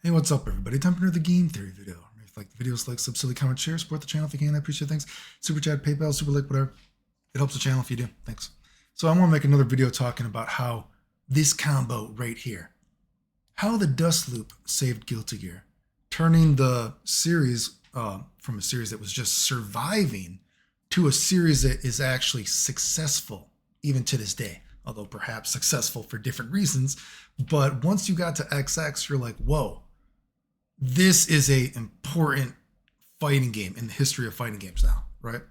Hey, what's up, everybody? Time for another game theory video. If you like the videos, like, sub, silly, comment, share, support the channel if you can. I appreciate it. Thanks. Super chat, PayPal, super like, whatever. It helps the channel if you do. Thanks. So I want to make another video talking about how this combo right here, how the dust loop saved Guilty Gear, turning the series from a series that was just surviving to a series that is actually successful even to this day. Although perhaps successful for different reasons. But once you got to XX, you're like, whoa, this is a important fighting game in the history of fighting games now, right?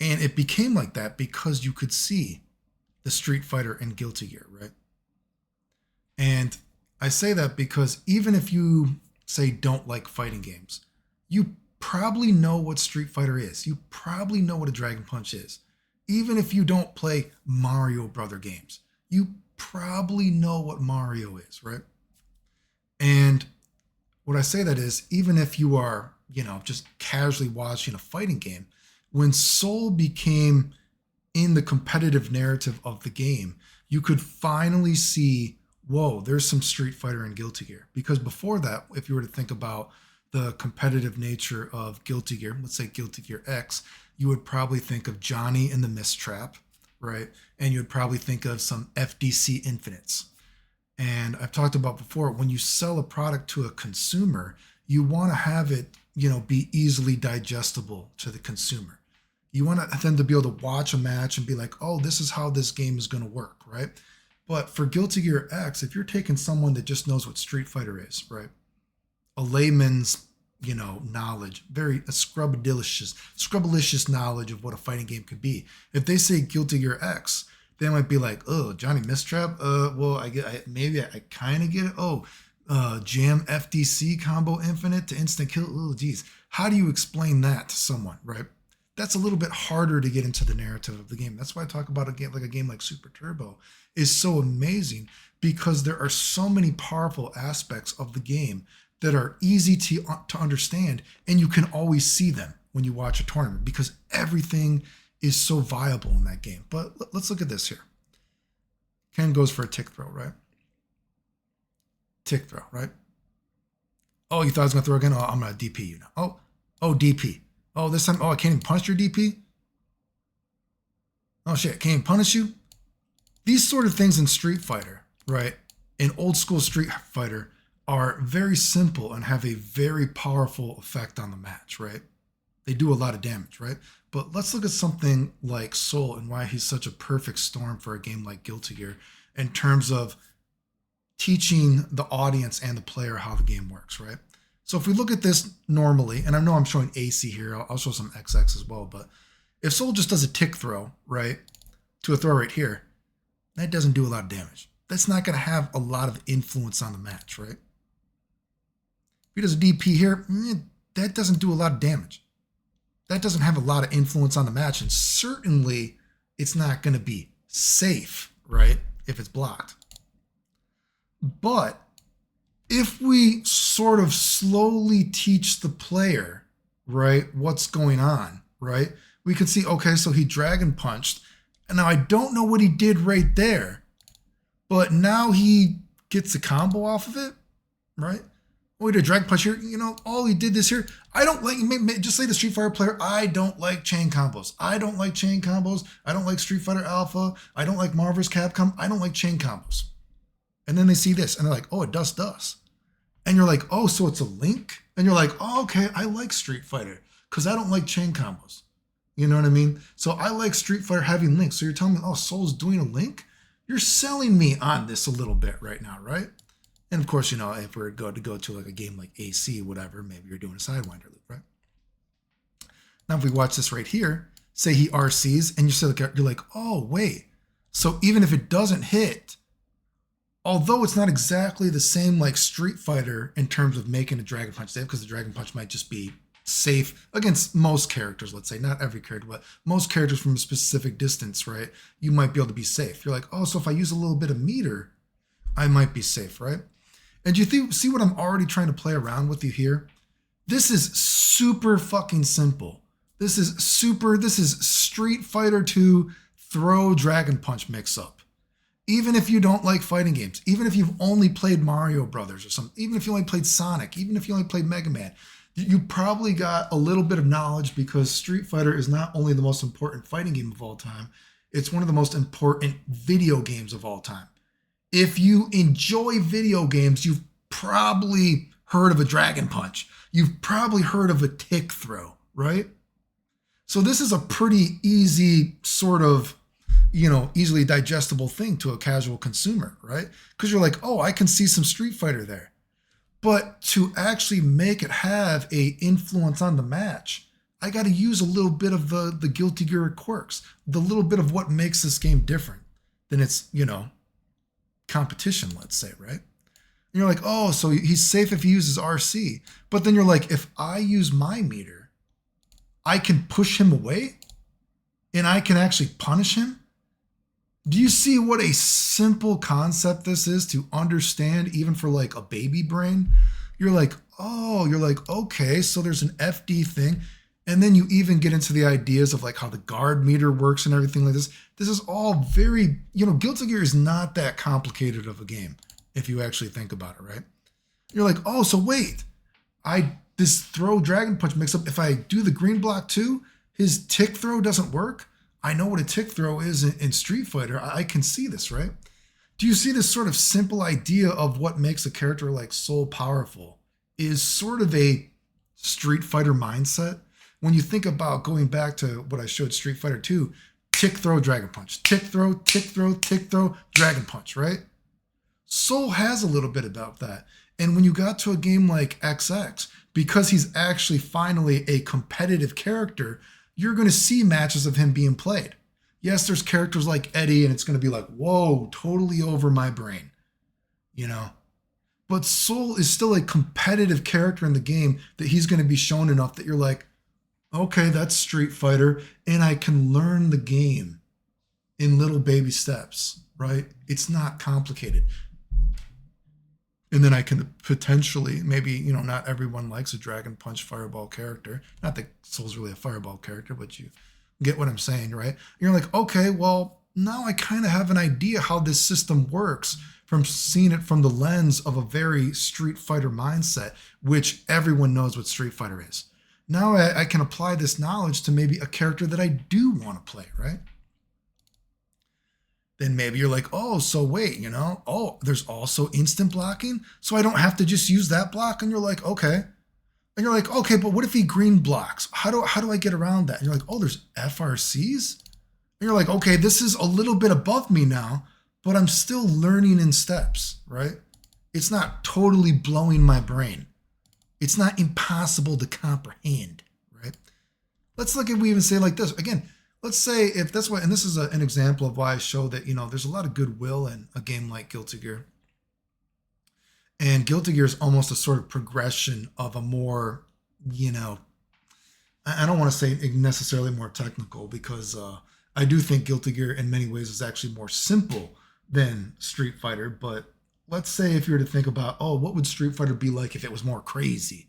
And it became like that because you could see the Street Fighter and Guilty Gear, right? And I say that because even if you say don't like fighting games, you probably know what Street Fighter is. You probably know what a Dragon Punch is. Even if you don't play Mario Brother games, you probably know what Mario is, right? And what I say that is, even if you are, just casually watching a fighting game, when Soul became in the competitive narrative of the game, you could finally see, whoa, there's some Street Fighter and Guilty Gear. Because before that, if you were to think about the competitive nature of Guilty Gear, let's say Guilty Gear X, you would probably think of Johnny and the Mistrap, right? And you would probably think of some FDC Infinites. And I've talked about before, when you sell a product to a consumer, you want to have it, be easily digestible to the consumer. You want them to be able to watch a match and be like, oh, this is how this game is going to work, right? But for Guilty Gear X, if you're taking someone that just knows what Street Fighter is, right? A layman's, knowledge, very a scrubbalicious knowledge of what a fighting game could be. If they say Guilty Gear X, they might be like, oh, Johnny Mistrap? Well, I kind of get it. Oh, Jam FDC combo infinite to instant kill. Oh, geez. How do you explain that to someone, right? That's a little bit harder to get into the narrative of the game. That's why I talk about a game like Super Turbo is so amazing, because there are so many powerful aspects of the game that are easy to understand, and you can always see them when you watch a tournament because everything is so viable in that game. But let's look at this here. Ken goes for a tick throw, right? Tick throw, right? Oh, you thought I was going to throw again? Oh, I'm going to DP you now. Oh, DP. Oh, this time, I can't even punish your DP? Oh, shit, can't even punish you? These sort of things in Street Fighter, right? In old school Street Fighter are very simple and have a very powerful effect on the match, right? They do a lot of damage, right? But let's look at something like Soul and why he's such a perfect storm for a game like Guilty Gear in terms of teaching the audience and the player how the game works, right? So if we look at this normally, and I know I'm showing AC here, I'll show some XX as well, but if Soul just does a tick throw, right, to a throw right here, that doesn't do a lot of damage. That's not going to have a lot of influence on the match, right? If he does a DP here, that doesn't do a lot of damage. That doesn't have a lot of influence on the match, and certainly it's not going to be safe, right, if it's blocked. But if we sort of slowly teach the player, right, what's going on, right, we can see, okay, so he dragon punched, and now I don't know what he did right there, but now he gets a combo off of it, right? Oh, he did a drag punch here. All he did this here. I don't like, just say the Street Fighter player, I don't like chain combos. I don't like chain combos. I don't like Street Fighter Alpha. I don't like Marvel vs. Capcom. I don't like chain combos. And then they see this and they're like, oh, it does. And you're like, oh, so it's a link? And you're like, oh, okay, I like Street Fighter because I don't like chain combos. You know what I mean? So I like Street Fighter having links. So you're telling me, oh, Soul's doing a link? You're selling me on this a little bit right now, right? And of course, if we're going to go to like a game like AC, whatever, maybe you're doing a Sidewinder loop, right? Now, if we watch this right here, say he RCs, and you're like, oh, wait. So even if it doesn't hit, although it's not exactly the same like Street Fighter in terms of making a Dragon Punch save, because the Dragon Punch might just be safe against most characters, let's say, not every character, but most characters from a specific distance, right? You might be able to be safe. You're like, oh, so if I use a little bit of meter, I might be safe, right? And you see what I'm already trying to play around with you here? This is super fucking simple. This is Street Fighter 2 throw Dragon Punch mix up. Even if you don't like fighting games, even if you've only played Mario Brothers or something, even if you only played Sonic, even if you only played Mega Man, you probably got a little bit of knowledge because Street Fighter is not only the most important fighting game of all time, it's one of the most important video games of all time. If you enjoy video games, you've probably heard of a Dragon Punch. You've probably heard of a tick throw, right? So this is a pretty easy sort of, easily digestible thing to a casual consumer, right? Because you're like, oh, I can see some Street Fighter there. But to actually make it have a influence on the match, I got to use a little bit of the Guilty Gear quirks, the little bit of what makes this game different than its, competition, let's say, right? And you're like, oh, so he's safe if he uses RC. But then you're like, if I use my meter, I can push him away and I can actually punish him. Do you see what a simple concept this is to understand, even for like a baby brain? You're like, oh, okay, so there's an FD thing. And then you even get into the ideas of like how the guard meter works and everything like this. This is all very, Guilty Gear is not that complicated of a game if you actually think about it, right? You're like, oh, so wait, this throw Dragon Punch mix up. If I do the green block too, his tick throw doesn't work. I know what a tick throw is in Street Fighter. I can see this, right? Do you see this sort of simple idea of what makes a character like so powerful is sort of a Street Fighter mindset? When you think about going back to what I showed Street Fighter 2, tick throw, Dragon Punch, tick throw, tick throw, tick throw, Dragon Punch, right? Soul has a little bit about that. And when you got to a game like XX, because he's actually finally a competitive character, you're going to see matches of him being played. Yes, there's characters like Eddie, and it's going to be like, whoa, totally over my brain, But Soul is still a competitive character in the game that he's going to be shown enough that you're like, okay, that's Street Fighter, and I can learn the game in little baby steps, right? It's not complicated. And then I can potentially, maybe, not everyone likes a Dragon Punch Fireball character. Not that Soul's really a Fireball character, but you get what I'm saying, right? You're like, okay, well, now I kind of have an idea how this system works from seeing it from the lens of a very Street Fighter mindset, which everyone knows what Street Fighter is. Now I can apply this knowledge to maybe a character that I do want to play, right? Then maybe you're like, oh, so wait, oh, there's also instant blocking, so I don't have to just use that block. And you're like, okay. And you're like, okay, but what if he green blocks? How do I get around that? And you're like, oh, there's FRCs? And you're like, okay, this is a little bit above me now, but I'm still learning in steps, right? It's not totally blowing my brain. It's not impossible to comprehend, right? Let's look at, we even say like this. Again, let's say if that's why, and this is an example of why I show that, there's a lot of goodwill in a game like Guilty Gear. And Guilty Gear is almost a sort of progression of a more, I don't want to say necessarily more technical, because I do think Guilty Gear in many ways is actually more simple than Street Fighter. But let's say if you were to think about, oh, what would Street Fighter be like if it was more crazy?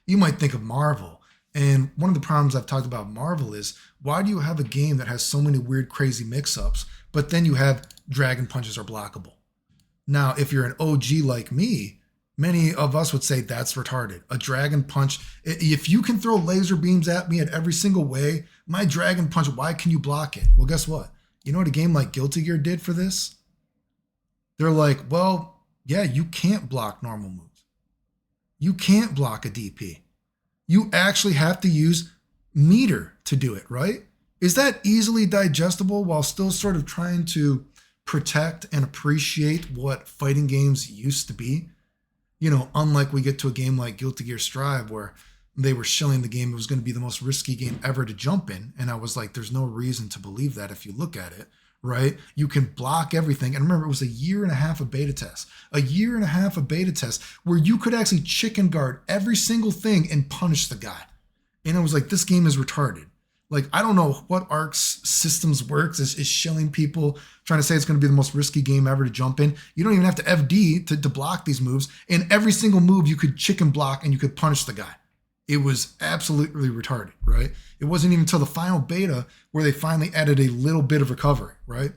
You might think of Marvel. And one of the problems I've talked about Marvel is, why do you have a game that has so many weird, crazy mix-ups, but then you have Dragon Punches are blockable? Now, if you're an OG like me, many of us would say that's retarded. A Dragon Punch, if you can throw laser beams at me at every single way, my Dragon Punch, why can you block it? Well, guess what? You know what a game like Guilty Gear did for this? They're like, well, yeah, you can't block normal moves. You can't block a DP. You actually have to use meter to do it, right? Is that easily digestible while still sort of trying to protect and appreciate what fighting games used to be? Unlike we get to a game like Guilty Gear Strive, where they were shilling the game, it was going to be the most risky game ever to jump in. And I was like, there's no reason to believe that if you look at it, right? You can block everything. And remember, it was a year and a half of beta tests, where you could actually chicken guard every single thing and punish the guy. And I was like, this game is retarded. Like, I don't know what ARC's systems works is shilling people, trying to say it's going to be the most risky game ever to jump in. You don't even have to FD to block these moves. And every single move you could chicken block and you could punish the guy. It was absolutely retarded, right? It wasn't even until the final beta where they finally added a little bit of recovery, right?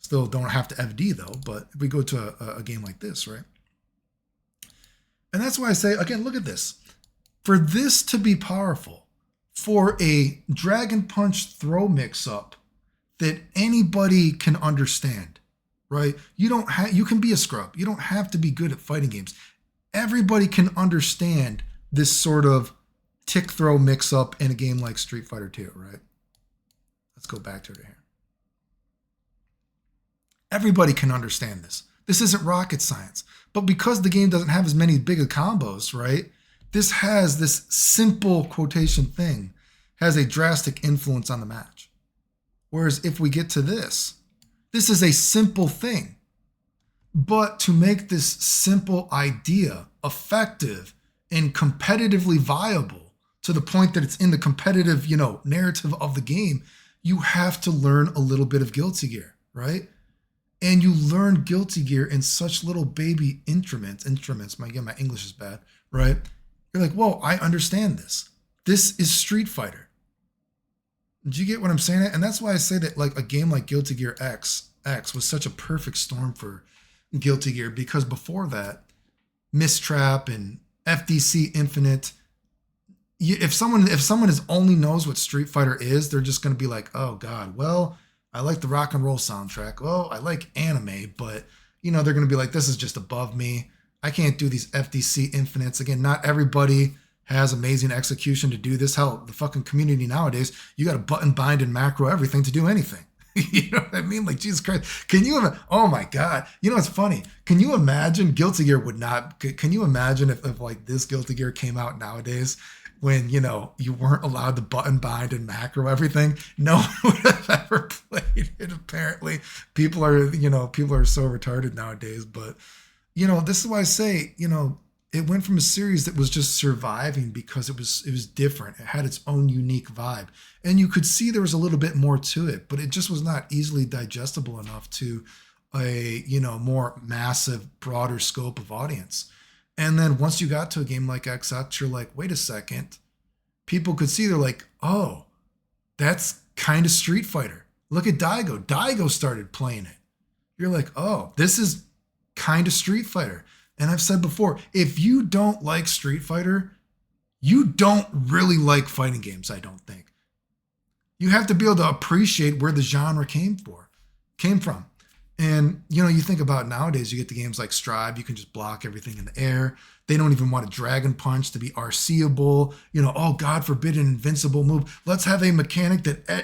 Still don't have to FD though, but if we go to a game like this, right? And that's why I say, again, look at this. For this to be powerful, for a Dragon Punch throw mix-up that anybody can understand, right? You can be a scrub. You don't have to be good at fighting games. Everybody can understand this sort of tick throw mix-up in a game like Street Fighter 2, right? Let's go back to it here. Everybody can understand this. This isn't rocket science. But because the game doesn't have as many big combos, right? This has this simple quotation thing, has a drastic influence on the match. Whereas if we get to this is a simple thing. But to make this simple idea effective and competitively viable to the point that it's in the competitive, narrative of the game, you have to learn a little bit of Guilty Gear, right? And you learn Guilty Gear in such little baby increments. My English is bad, right? You're like, whoa, I understand this. This is Street Fighter. Did you get what I'm saying? And that's why I say that like a game like Guilty Gear X was such a perfect storm for Guilty Gear, because before that, Mistrap and FDC Infinite, if someone only knows what Street Fighter is, they're just going to be like, oh God, well, I like the rock and roll soundtrack. Oh, I like anime, but they're going to be like, this is just above me. I can't do these FDC Infinites. Again, not everybody has amazing execution to do this. Hell, the fucking community nowadays, you got to button bind and macro everything to do anything. You know what I mean? Like, Jesus Christ. Can you imagine? Oh my God. It's funny. Can you imagine Guilty Gear can you imagine if like this Guilty Gear came out nowadays when, you weren't allowed to button bind and macro everything? No one would have ever played it. Apparently people are so retarded nowadays, but this is why I say, it went from a series that was just surviving because it was different. It had its own unique vibe. And you could see there was a little bit more to it, but it just was not easily digestible enough to a, more massive, broader scope of audience. And then once you got to a game like XX, you're like, wait a second. People could see, they're like, oh, that's kind of Street Fighter. Look at Daigo. Daigo started playing it. You're like, oh, this is kind of Street Fighter. And I've said before, if you don't like Street Fighter, you don't really like fighting games, I don't think. You have to be able to appreciate where the genre came from. And, you think about nowadays, you get the games like Strive, you can just block everything in the air. They don't even want a Dragon Punch to be RCable. Oh, God forbid an invincible move. Let's have a mechanic that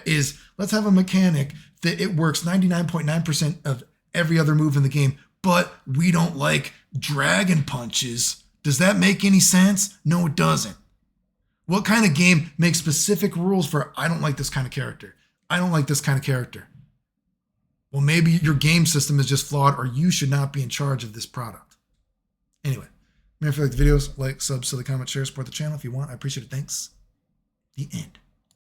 it works 99.9% of every other move in the game, but we don't like Dragon Punches. Does that make any sense? No, it doesn't. What kind of game makes specific rules for, I don't like this kind of character? I don't like this kind of character. Well, maybe your game system is just flawed, or you should not be in charge of this product. Anyway, if you like the videos, like, sub, comment, share, support the channel if you want. I appreciate it. Thanks. The end.